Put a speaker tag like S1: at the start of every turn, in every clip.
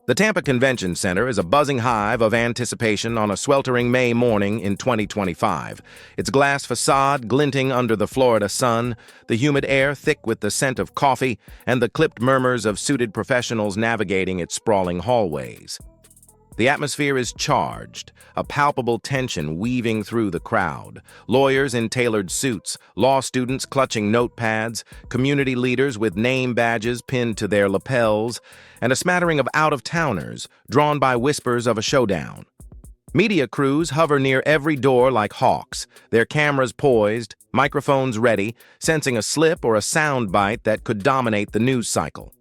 S1: The Tampa Convention Center is a buzzing hive of anticipation on a sweltering May morning in 2025. Its glass facade glinting under the Florida sun, the humid air thick with the scent of coffee, and the clipped murmurs of suited professionals navigating its sprawling hallways. The atmosphere is charged, a palpable tension weaving through the crowd. Lawyers in tailored suits, law students clutching notepads, community leaders with name badges pinned to their lapels, and a smattering of out-of-towners drawn by whispers of a showdown. Media crews hover near every door like hawks, their cameras poised, microphones ready, sensing a slip or a sound bite that could dominate the news cycle.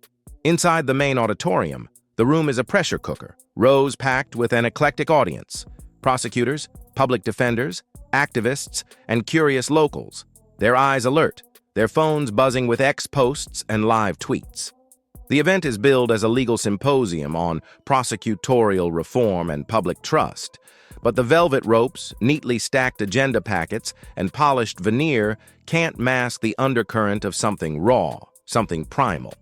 S1: Inside the main auditorium, the room is a pressure cooker, rows packed with an eclectic audience: prosecutors, public defenders, activists, and curious locals, their eyes alert, their phones buzzing with X posts and live tweets. The event is billed as a legal symposium on prosecutorial reform and public trust, but the velvet ropes, neatly stacked agenda packets, and polished veneer can't mask the undercurrent of something raw, something primal.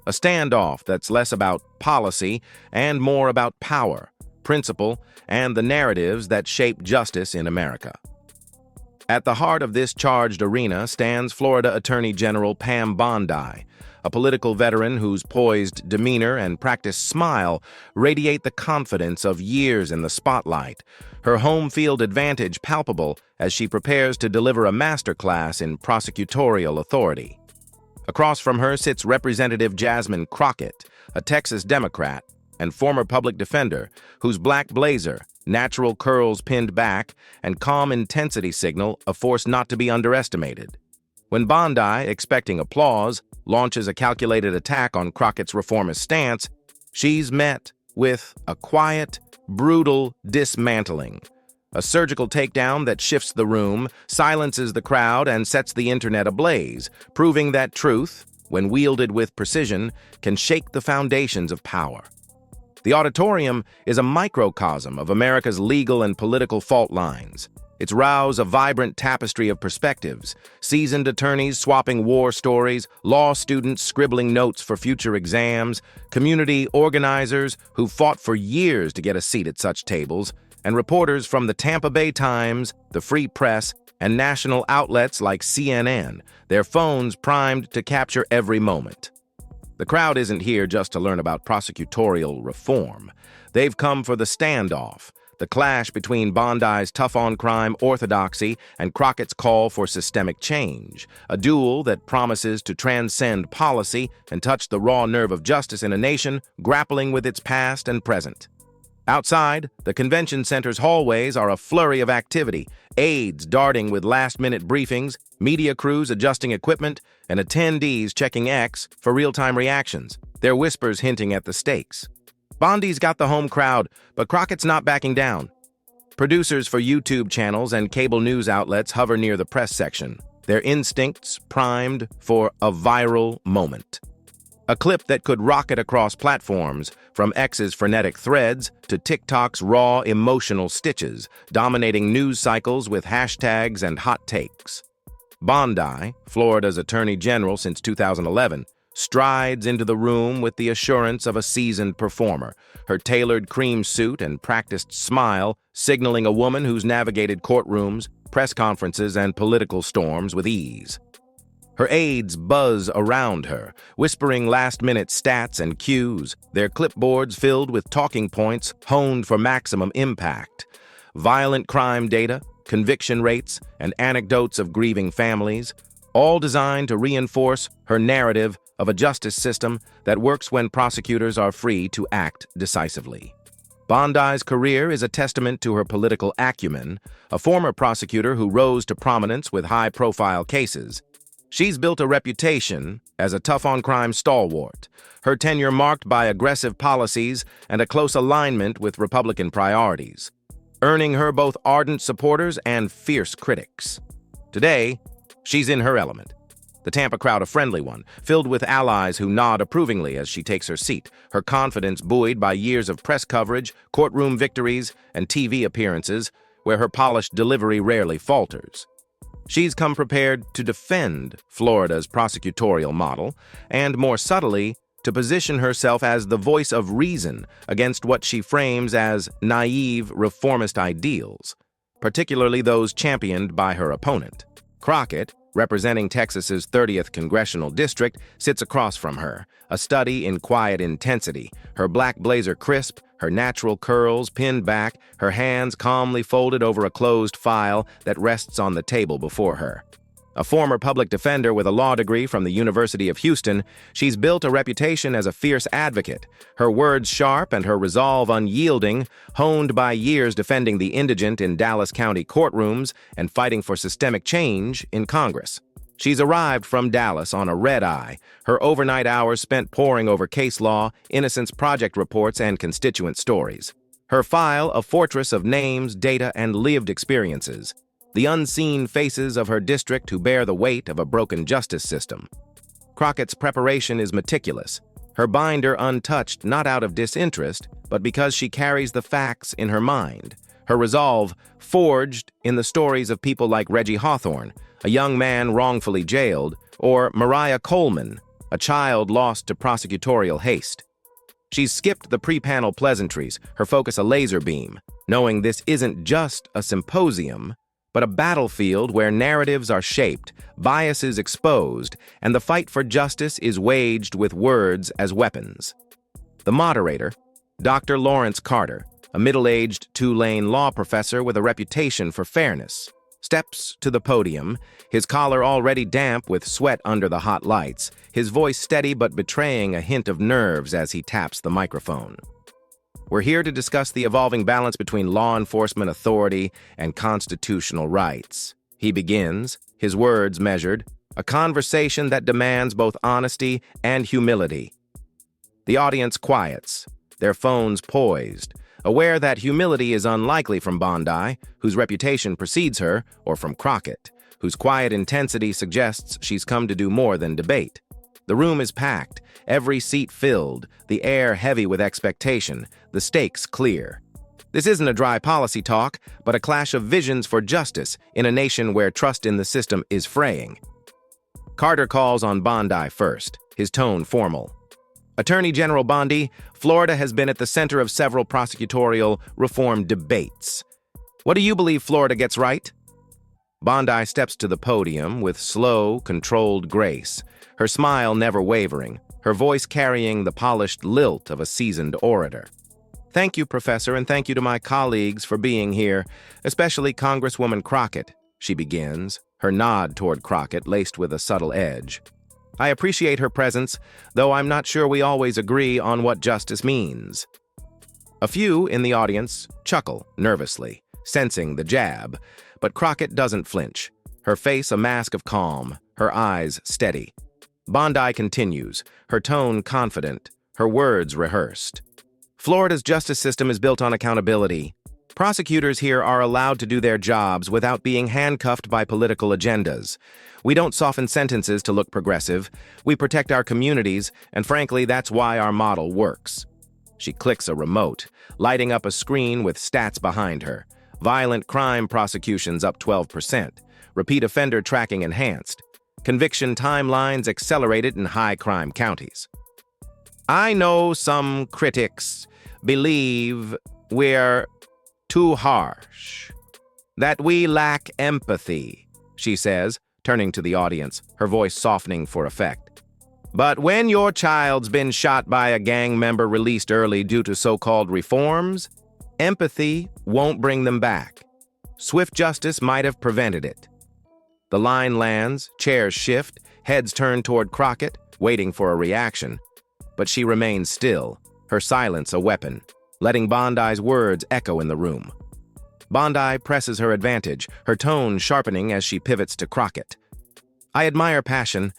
S1: A standoff that's less about policy and more about power, principle, and the narratives that shape justice in America. At the heart of this charged arena stands Florida Attorney General Pam Bondi, a political veteran whose poised demeanor and practiced smile radiate the confidence of years in the spotlight, her home field advantage palpable as she prepares to deliver a masterclass in prosecutorial authority. Across from her sits Representative Jasmine Crockett, a Texas Democrat and former public defender whose black blazer, natural curls pinned back, and calm intensity signal a force not to be underestimated. When Bondi, expecting applause, launches a calculated attack on Crockett's reformist stance, she's met with a quiet, brutal dismantling. A surgical takedown that shifts the room, silences the crowd, and sets the internet ablaze, proving that truth, when wielded with precision, can shake the foundations of power. The auditorium is a microcosm of America's legal and political fault lines. Its rows a vibrant tapestry of perspectives: seasoned attorneys swapping war stories, law students scribbling notes for future exams, community organizers who fought for years to get a seat at such tables, and reporters from the Tampa Bay Times, the Free Press, and national outlets like CNN, their phones primed to capture every moment. The crowd isn't here just to learn about prosecutorial reform. They've come for the standoff, the clash between Bondi's tough-on-crime orthodoxy and Crockett's call for systemic change, a duel that promises to transcend policy and touch the raw nerve of justice in a nation grappling with its past and present. Outside, the convention center's hallways are a flurry of activity, aides darting with last-minute briefings, media crews adjusting equipment, and attendees checking X for real-time reactions, their whispers hinting at the stakes. Bondi's got the home crowd, but Crockett's not backing down. Producers for YouTube channels and cable news outlets hover near the press section, their instincts primed for a viral moment. A clip that could rocket across platforms, from X's frenetic threads to TikTok's raw emotional stitches, dominating news cycles with hashtags and hot takes. Bondi, Florida's Attorney General since 2011, strides into the room with the assurance of a seasoned performer, her tailored cream suit and practiced smile signaling a woman who's navigated courtrooms, press conferences, and political storms with ease. Her aides buzz around her, whispering last-minute stats and cues, their clipboards filled with talking points honed for maximum impact. Violent crime data, conviction rates, and anecdotes of grieving families, all designed to reinforce her narrative of a justice system that works when prosecutors are free to act decisively. Bondi's career is a testament to her political acumen, a former prosecutor who rose to prominence with high-profile cases. She's built a reputation as a tough-on-crime stalwart, her tenure marked by aggressive policies and a close alignment with Republican priorities, earning her both ardent supporters and fierce critics. Today, she's in her element. The Tampa crowd a friendly one, filled with allies who nod approvingly as she takes her seat, her confidence buoyed by years of press coverage, courtroom victories, and TV appearances where her polished delivery rarely falters. She's come prepared to defend Florida's prosecutorial model and, more subtly, to position herself as the voice of reason against what she frames as naive, reformist ideals, particularly those championed by her opponent. Crockett, representing Texas's 30th congressional district, sits across from her, a study in quiet intensity, her black blazer crisp, her natural curls pinned back, her hands calmly folded over a closed file that rests on the table before her. A former public defender with a law degree from the University of Houston, she's built a reputation as a fierce advocate, her words sharp and her resolve unyielding, honed by years defending the indigent in Dallas County courtrooms and fighting for systemic change in Congress. She's arrived from Dallas on a red-eye, her overnight hours spent poring over case law, Innocence Project reports, and constituent stories. Her file a fortress of names, data, and lived experiences, the unseen faces of her district who bear the weight of a broken justice system. Crockett's preparation is meticulous, her binder untouched not out of disinterest, but because she carries the facts in her mind, her resolve forged in the stories of people like Reggie Hawthorne, a young man wrongfully jailed, or Mariah Coleman, a child lost to prosecutorial haste. She's skipped the pre-panel pleasantries, her focus a laser beam, knowing this isn't just a symposium, but a battlefield where narratives are shaped, biases exposed, and the fight for justice is waged with words as weapons. The moderator, Dr. Lawrence Carter, a middle-aged Tulane law professor with a reputation for fairness, steps to the podium, his collar already damp with sweat under the hot lights, his voice steady but betraying a hint of nerves as he taps the microphone. We're here to discuss the evolving balance between law enforcement authority and constitutional rights. He begins, his words measured, a conversation that demands both honesty and humility. The audience quiets, their phones poised, aware that humility is unlikely from Bondi, whose reputation precedes her, or from Crockett, whose quiet intensity suggests she's come to do more than debate. The room is packed, every seat filled, the air heavy with expectation, the stakes clear. This isn't a dry policy talk, but a clash of visions for justice in a nation where trust in the system is fraying. Carter calls on Bondi first, his tone formal. Attorney General Bondi, Florida has been at the center of several prosecutorial reform debates. What do you believe Florida gets right? Bondi steps to the podium with slow, controlled grace, her smile never wavering, her voice carrying the polished lilt of a seasoned orator. Thank you, Professor, and thank you to my colleagues for being here, especially Congresswoman Crockett, she begins, her nod toward Crockett laced with a subtle edge. I appreciate her presence, though I'm not sure we always agree on what justice means. A few in the audience chuckle nervously, sensing the jab, but Crockett doesn't flinch, her face a mask of calm, her eyes steady. Bondi continues, her tone confident, her words rehearsed. Florida's justice system is built on accountability. Prosecutors here are allowed to do their jobs without being handcuffed by political agendas. We don't soften sentences to look progressive. We protect our communities, and frankly, that's why our model works. She clicks a remote, lighting up a screen with stats behind her. Violent crime prosecutions up 12%. Repeat offender tracking enhanced. Conviction timelines accelerated in high-crime counties. I know some critics believe we're too harsh, that we lack empathy, she says, turning to the audience, her voice softening for effect. But when your child's been shot by a gang member released early due to so-called reforms, empathy won't bring them back. Swift justice might have prevented it. The line lands, chairs shift, heads turn toward Crockett, waiting for a reaction. But she remains still, her silence a weapon, letting Bondi's words echo in the room. Bondi presses her advantage, her tone sharpening as she pivots to Crockett. I admire passion,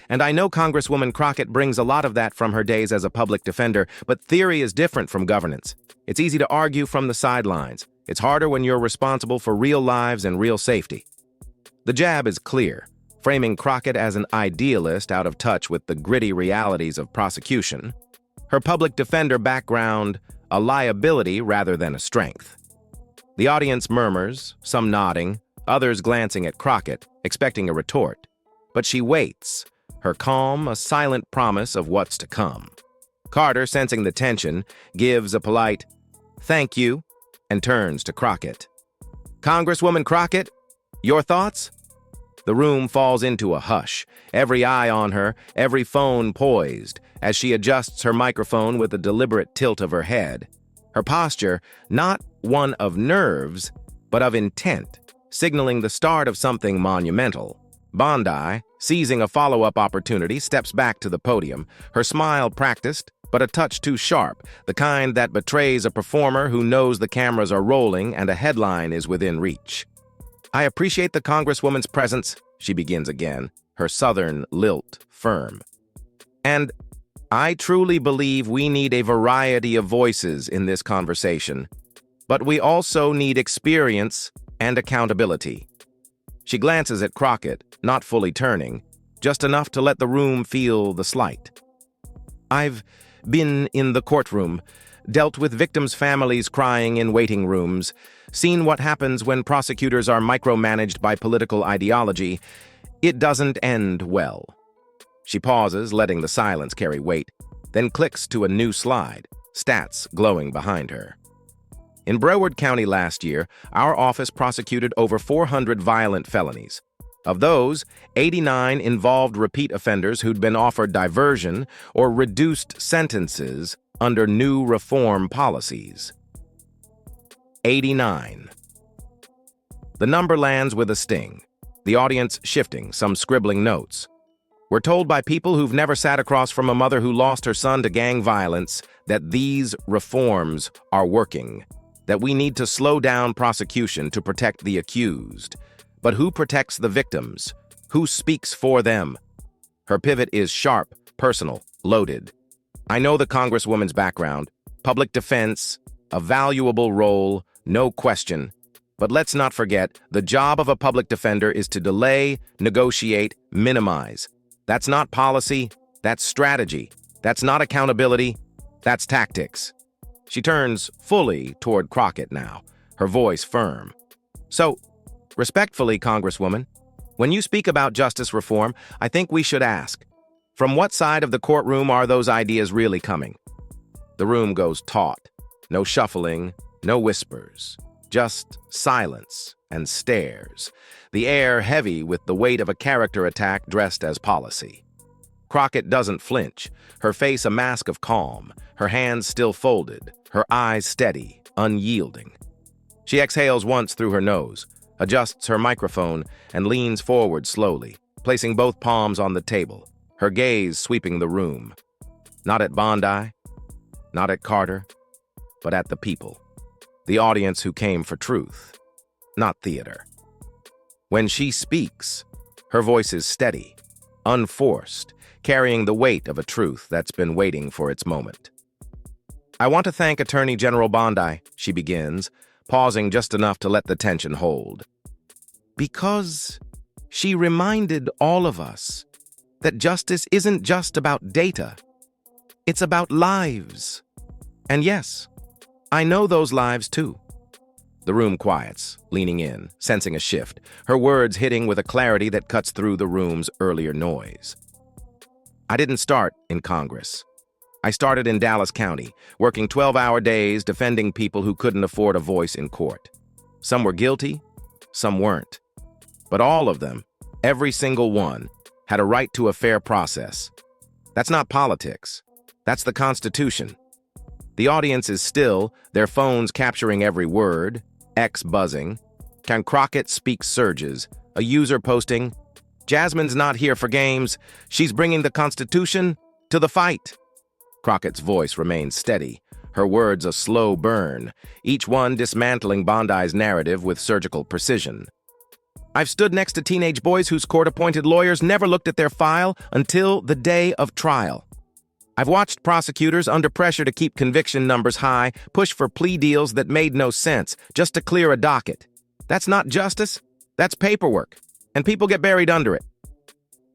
S1: and I know Congresswoman Crockett brings a lot of that from her days as a public defender, but theory is different from governance. It's easy to argue from the sidelines. It's harder when you're responsible for real lives and real safety. The jab is clear, framing Crockett as an idealist out of touch with the gritty realities of prosecution. Her public defender background, a liability rather than a strength. The audience murmurs, some nodding, others glancing at Crockett, expecting a retort. But she waits, her calm a silent promise of what's to come. Carter, sensing the tension, gives a polite, "Thank you," and turns to Crockett. "Congresswoman Crockett, your thoughts?" The room falls into a hush, every eye on her, every phone poised, as she adjusts her microphone with a deliberate tilt of her head. Her posture, not one of nerves, but of intent, signaling the start of something monumental. Bondi, seizing a follow-up opportunity, steps back to the podium, her smile practiced, but a touch too sharp, the kind that betrays a performer who knows the cameras are rolling and a headline is within reach. "I appreciate the Congresswoman's presence," she begins again, her southern lilt firm. "And I truly believe we need a variety of voices in this conversation, but we also need experience and accountability." She glances at Crockett, not fully turning, just enough to let the room feel the slight. "I've been in the courtroom, dealt with victims' families crying in waiting rooms, seen what happens when prosecutors are micromanaged by political ideology. It doesn't end well." She pauses, letting the silence carry weight, then clicks to a new slide, stats glowing behind her. In Broward County last year, our office prosecuted over 400 violent felonies. Of those, 89 involved repeat offenders who'd been offered diversion or reduced sentences under new reform policies. 89. The number lands with a sting, the audience shifting, some scribbling notes. We're told by people who've never sat across from a mother who lost her son to gang violence that these reforms are working, that we need to slow down prosecution to protect the accused. But who protects the victims? Who speaks for them? Her pivot is sharp, personal, loaded. I know the Congresswoman's background, public defense, a valuable role, no question. But let's not forget, the job of a public defender is to delay, negotiate, minimize. That's not policy, that's strategy. That's not accountability, that's tactics. She turns fully toward Crockett now, her voice firm. "So, respectfully, Congresswoman, when you speak about justice reform, I think we should ask, from what side of the courtroom are those ideas really coming?" The room goes taut. No shuffling, no whispers, just silence and stares, the air heavy with the weight of a character attack dressed as policy. Crockett doesn't flinch, her face a mask of calm, her hands still folded, her eyes steady, unyielding. She exhales once through her nose, adjusts her microphone, and leans forward slowly, placing both palms on the table, her gaze sweeping the room. Not at Bondi, not at Carter, but at the people, the audience who came for truth, not theater. When she speaks, her voice is steady, unforced, carrying the weight of a truth that's been waiting for its moment. "I want to thank Attorney General Bondi," she begins, pausing just enough to let the tension hold. "Because she reminded all of us that justice isn't just about data, it's about lives. And yes, I know those lives too." The room quiets, leaning in, sensing a shift, her words hitting with a clarity that cuts through the room's earlier noise. "I didn't start in Congress. I started in Dallas County, working 12-hour days defending people who couldn't afford a voice in court. Some were guilty, some weren't. But all of them, every single one, had a right to a fair process. That's not politics. That's the Constitution." The audience is still, their phones capturing every word, X buzzing. Can Crockett speak surges, a user posting, "Jasmine's not here for games, she's bringing the Constitution to the fight." Crockett's voice remains steady, her words a slow burn, each one dismantling Bondi's narrative with surgical precision. "I've stood next to teenage boys whose court-appointed lawyers never looked at their file until the day of trial. I've watched prosecutors under pressure to keep conviction numbers high push for plea deals that made no sense just to clear a docket. That's not justice, that's paperwork, and people get buried under it."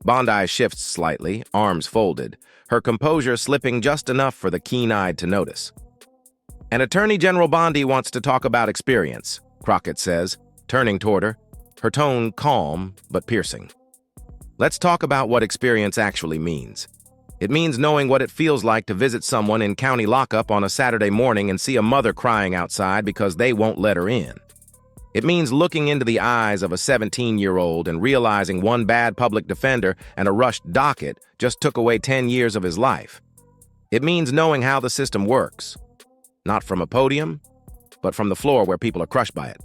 S1: Bondi shifts slightly, arms folded, her composure slipping just enough for the keen-eyed to notice. "And Attorney General Bondi wants to talk about experience," Crockett says, turning toward her tone calm but piercing. "Let's talk about what experience actually means. It means knowing what it feels like to visit someone in county lockup on a Saturday morning and see a mother crying outside because they won't let her in. It means looking into the eyes of a 17-year-old and realizing one bad public defender and a rushed docket just took away 10 years of his life. It means knowing how the system works, not from a podium, but from the floor where people are crushed by it.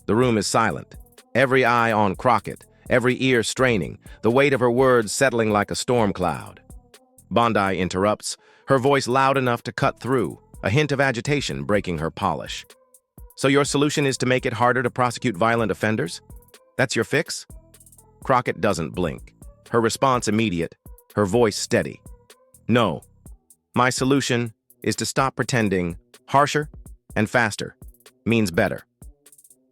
S1: The room is silent, every eye on Crockett, every ear straining, the weight of her words settling like a storm cloud. Bondi interrupts, her voice loud enough to cut through, a hint of agitation breaking her polish. So your solution is to make it harder to prosecute violent offenders? That's your fix? Crockett doesn't blink. Her response immediate, her voice steady. No. My solution is to stop pretending harsher and faster means better.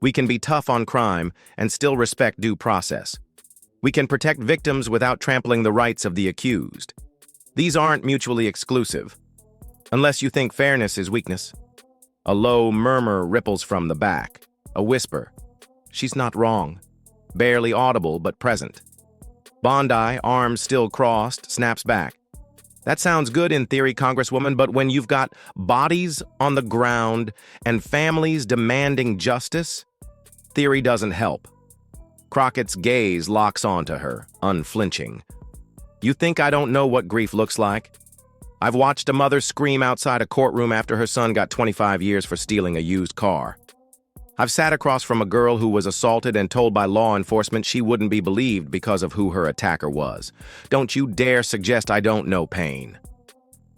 S1: We can be tough on crime and still respect due process. We can protect victims without trampling the rights of the accused. These aren't mutually exclusive, unless you think fairness is weakness. A low murmur ripples from the back, a whisper. She's not wrong. Barely audible, but present. Bondi, arms still crossed, snaps back. That sounds good in theory, Congresswoman, but when you've got bodies on the ground and families demanding justice, theory doesn't help. Crockett's gaze locks onto her, unflinching. You think I don't know what grief looks like? I've watched a mother scream outside a courtroom after her son got 25 years for stealing a used car. I've sat across from a girl who was assaulted and told by law enforcement she wouldn't be believed because of who her attacker was. Don't you dare suggest I don't know pain.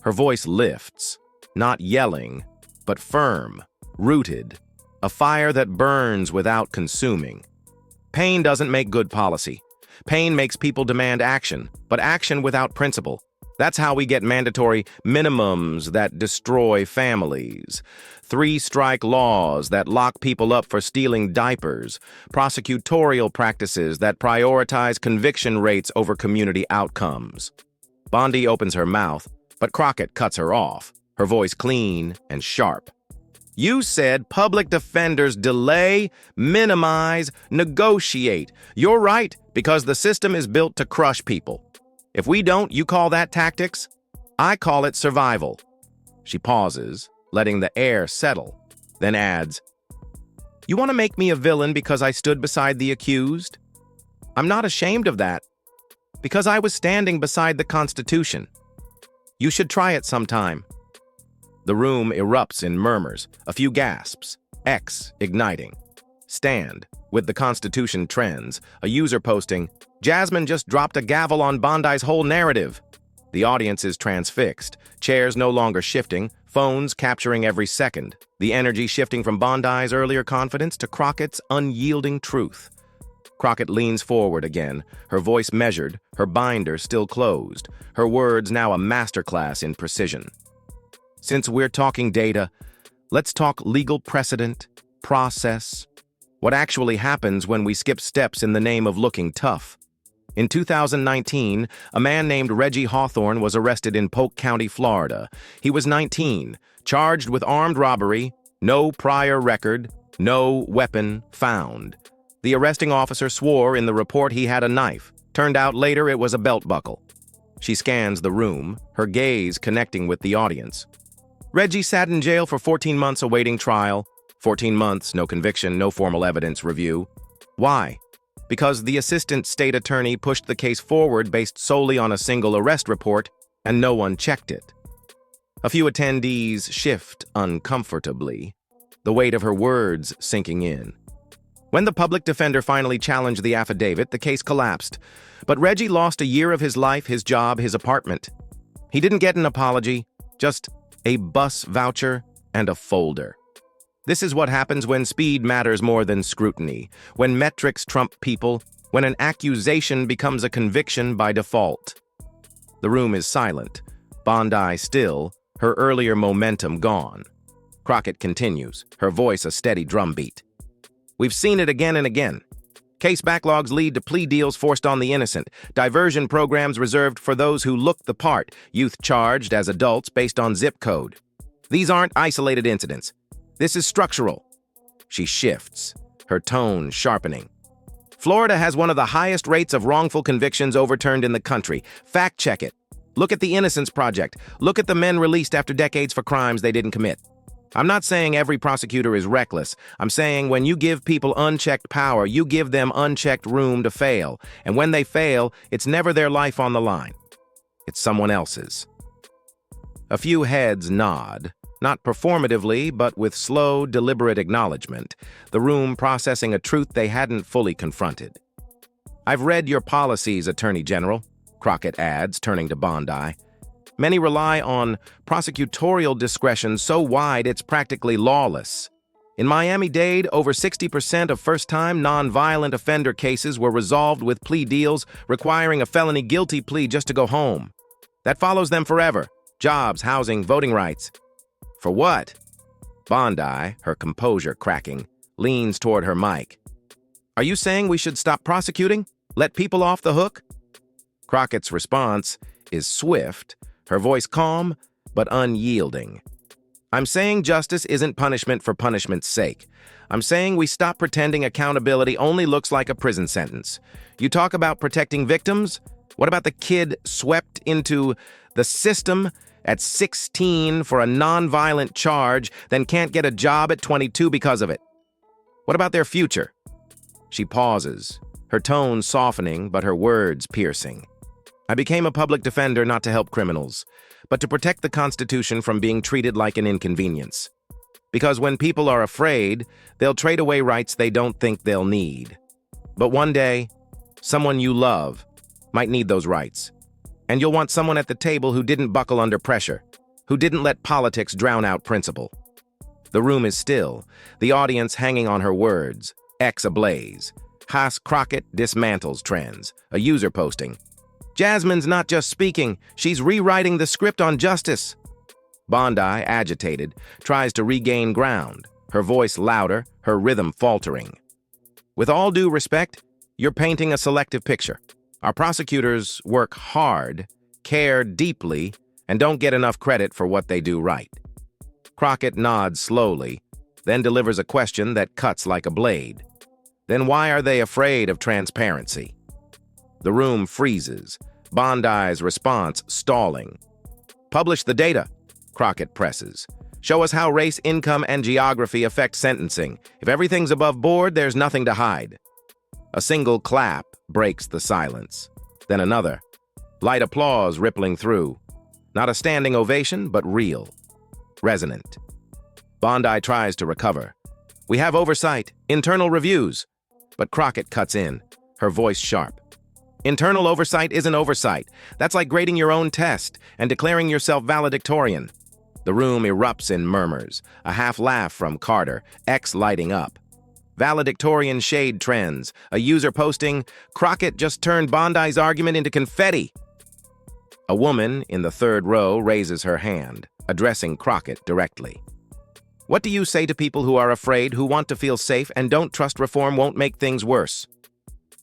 S1: Her voice lifts, not yelling, but firm, rooted, a fire that burns without consuming. Pain doesn't make good policy. Pain makes people demand action, but action without principle. That's how we get mandatory minimums that destroy families, 3-strike laws that lock people up for stealing diapers, prosecutorial practices that prioritize conviction rates over community outcomes. Bondi opens her mouth, but Crockett cuts her off, her voice clean and sharp. You said public defenders delay, minimize, negotiate. You're right, because the system is built to crush people. If we don't, you call that tactics? I call it survival. She pauses, letting the air settle, then adds, You want to make me a villain because I stood beside the accused? I'm not ashamed of that, because I was standing beside the Constitution. You should try it sometime. The room erupts in murmurs, a few gasps, X igniting. Stand, with the Constitution trends, a user posting, Jasmine just dropped a gavel on Bondi's whole narrative. The audience is transfixed, chairs no longer shifting, phones capturing every second, the energy shifting from Bondi's earlier confidence to Crockett's unyielding truth. Crockett leans forward again, her voice measured, her binder still closed, her words now a masterclass in precision. Since we're talking data, let's talk legal precedent, process, what actually happens when we skip steps in the name of looking tough. In 2019, a man named Reggie Hawthorne was arrested in Polk County, Florida. He was 19, charged with armed robbery, no prior record, no weapon found. The arresting officer swore in the report he had a knife. Turned out later it was a belt buckle. She scans the room, her gaze connecting with the audience. Reggie sat in jail for 14 months awaiting trial. 14 months, no conviction, no formal evidence review. Why? Because the assistant state attorney pushed the case forward based solely on a single arrest report, and no one checked it. A few attendees shift uncomfortably, the weight of her words sinking in. When the public defender finally challenged the affidavit, the case collapsed. But Reggie lost a year of his life, his job, his apartment. He didn't get an apology, just a bus voucher and a folder. This is what happens when speed matters more than scrutiny, when metrics trump people, when an accusation becomes a conviction by default. The room is silent, Bondi still, her earlier momentum gone. Crockett continues, her voice a steady drumbeat. We've seen it again and again. Case backlogs lead to plea deals forced on the innocent, diversion programs reserved for those who look the part, youth charged as adults based on zip code. These aren't isolated incidents. This is structural. She shifts, her tone sharpening. Florida has one of the highest rates of wrongful convictions overturned in the country. Fact check it. Look at the Innocence Project. Look at the men released after decades for crimes they didn't commit. I'm not saying every prosecutor is reckless. I'm saying when you give people unchecked power, you give them unchecked room to fail. And when they fail, it's never their life on the line. It's someone else's. A few heads nod, not performatively, but with slow, deliberate acknowledgement, the room processing a truth they hadn't fully confronted. I've read your policies, Attorney General, Crockett adds, turning to Bondi. Many rely on prosecutorial discretion so wide it's practically lawless. In Miami-Dade, over 60% of first-time nonviolent offender cases were resolved with plea deals requiring a felony guilty plea just to go home. That follows them forever. Jobs, housing, voting rights. For what? Bondi, her composure cracking, leans toward her mic. Are you saying we should stop prosecuting? Let people off the hook? Crockett's response is swift, her voice calm but unyielding. I'm saying justice isn't punishment for punishment's sake. I'm saying we stop pretending accountability only looks like a prison sentence. You talk about protecting victims? What about the kid swept into the system at 16 for a nonviolent charge, then can't get a job at 22 because of it? What about their future? She pauses, her tone softening but her words piercing. I became a public defender not to help criminals, but to protect the Constitution from being treated like an inconvenience. Because when people are afraid, they'll trade away rights they don't think they'll need. But one day, someone you love might need those rights. And you'll want someone at the table who didn't buckle under pressure, who didn't let politics drown out principle. The room is still, the audience hanging on her words, X ablaze. Haas Crockett dismantles trends, a user posting. Jasmine's not just speaking, she's rewriting the script on justice. Bondi, agitated, tries to regain ground, her voice louder, her rhythm faltering. With all due respect, you're painting a selective picture. Our prosecutors work hard, care deeply, and don't get enough credit for what they do right. Crockett nods slowly, then delivers a question that cuts like a blade. Then why are they afraid of transparency? The room freezes, Bondi's response stalling. Publish the data, Crockett presses. Show us how race, income, and geography affect sentencing. If everything's above board, there's nothing to hide. A single clap breaks the silence. Then another. Light applause rippling through. Not a standing ovation, but real. Resonant. Bondi tries to recover. We have oversight, internal reviews. But Crockett cuts in, her voice sharp. Internal oversight isn't oversight. That's like grading your own test and declaring yourself valedictorian. The room erupts in murmurs, a half laugh from Carter, X lighting up. Valedictorian shade trends, a user posting, Crockett just turned Bondi's argument into confetti. A woman in the third row raises her hand, addressing Crockett directly. What do you say to people who are afraid, who want to feel safe, and don't trust reform won't make things worse?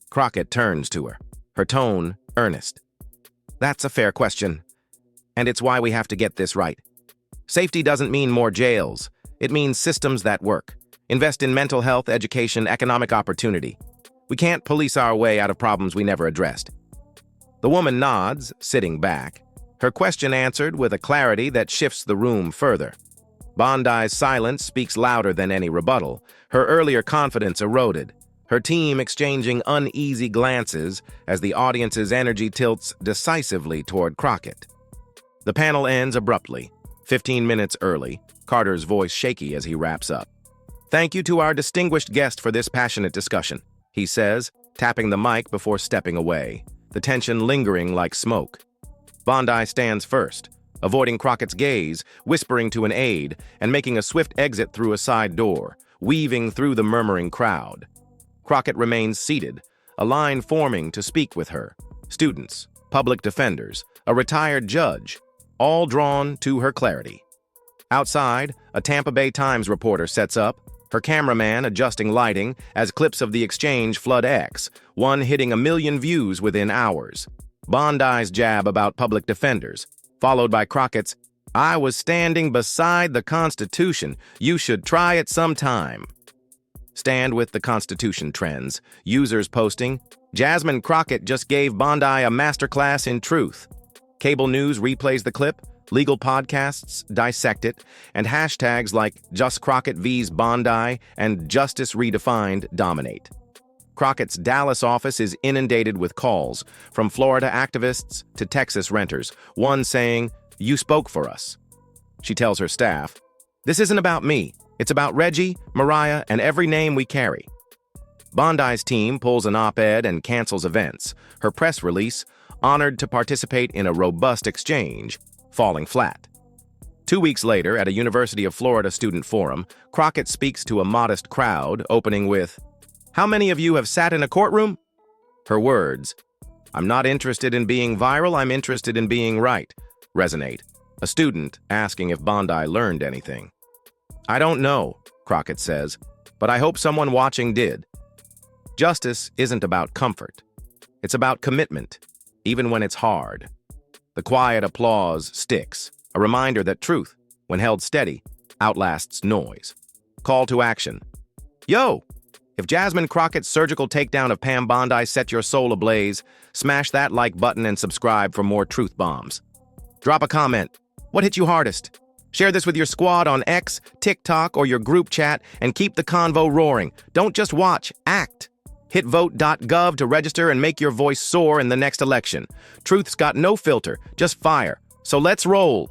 S1: Crockett turns to her, her tone earnest. That's a fair question, and it's why we have to get this right. Safety doesn't mean more jails. It means systems that work. Invest in mental health, education, economic opportunity. We can't police our way out of problems we never addressed. The woman nods, sitting back, her question answered with a clarity that shifts the room further. Bondi's silence speaks louder than any rebuttal, her earlier confidence eroded, her team exchanging uneasy glances as the audience's energy tilts decisively toward Crockett. The panel ends abruptly, 15 minutes early, Carter's voice shaky as he wraps up. Thank you to our distinguished guest for this passionate discussion, he says, tapping the mic before stepping away, the tension lingering like smoke. Bondi stands first, avoiding Crockett's gaze, whispering to an aide, and making a swift exit through a side door, weaving through the murmuring crowd. Crockett remains seated, a line forming to speak with her. Students, public defenders, a retired judge, all drawn to her clarity. Outside, a Tampa Bay Times reporter sets up, her cameraman adjusting lighting as clips of the exchange flood X, one hitting 1 million views within hours. Bondi's jab about public defenders, followed by Crockett's, I was standing beside the Constitution. You should try it sometime. Stand with the Constitution trends, users posting, Jasmine Crockett just gave Bondi a masterclass in truth. Cable news replays the clip, legal podcasts dissect it, and hashtags like Just Crockett vs. Bondi and Justice Redefined dominate. Crockett's Dallas office is inundated with calls, from Florida activists to Texas renters, one saying, "You spoke for us." She tells her staff, "This isn't about me. It's about Reggie, Mariah, and every name we carry." Bondi's team pulls an op-ed and cancels events, her press release, honored to participate in a robust exchange, falling flat. 2 weeks later, at a University of Florida student forum, Crockett speaks to a modest crowd, opening with, "How many of you have sat in a courtroom?" Her words, "I'm not interested in being viral, I'm interested in being right," resonate, a student asking if Bondi learned anything. "I don't know," Crockett says, "but I hope someone watching did." Justice isn't about comfort. It's about commitment, even when it's hard. The quiet applause sticks, a reminder that truth, when held steady, outlasts noise. Call to action. Yo! If Jasmine Crockett's surgical takedown of Pam Bondi set your soul ablaze, smash that like button and subscribe for more truth bombs. Drop a comment. What hit you hardest? Share this with your squad on X, TikTok, or your group chat, and keep the convo roaring. Don't just watch, act. Hit vote.gov to register and make your voice soar in the next election. Truth's got no filter, just fire. So let's roll.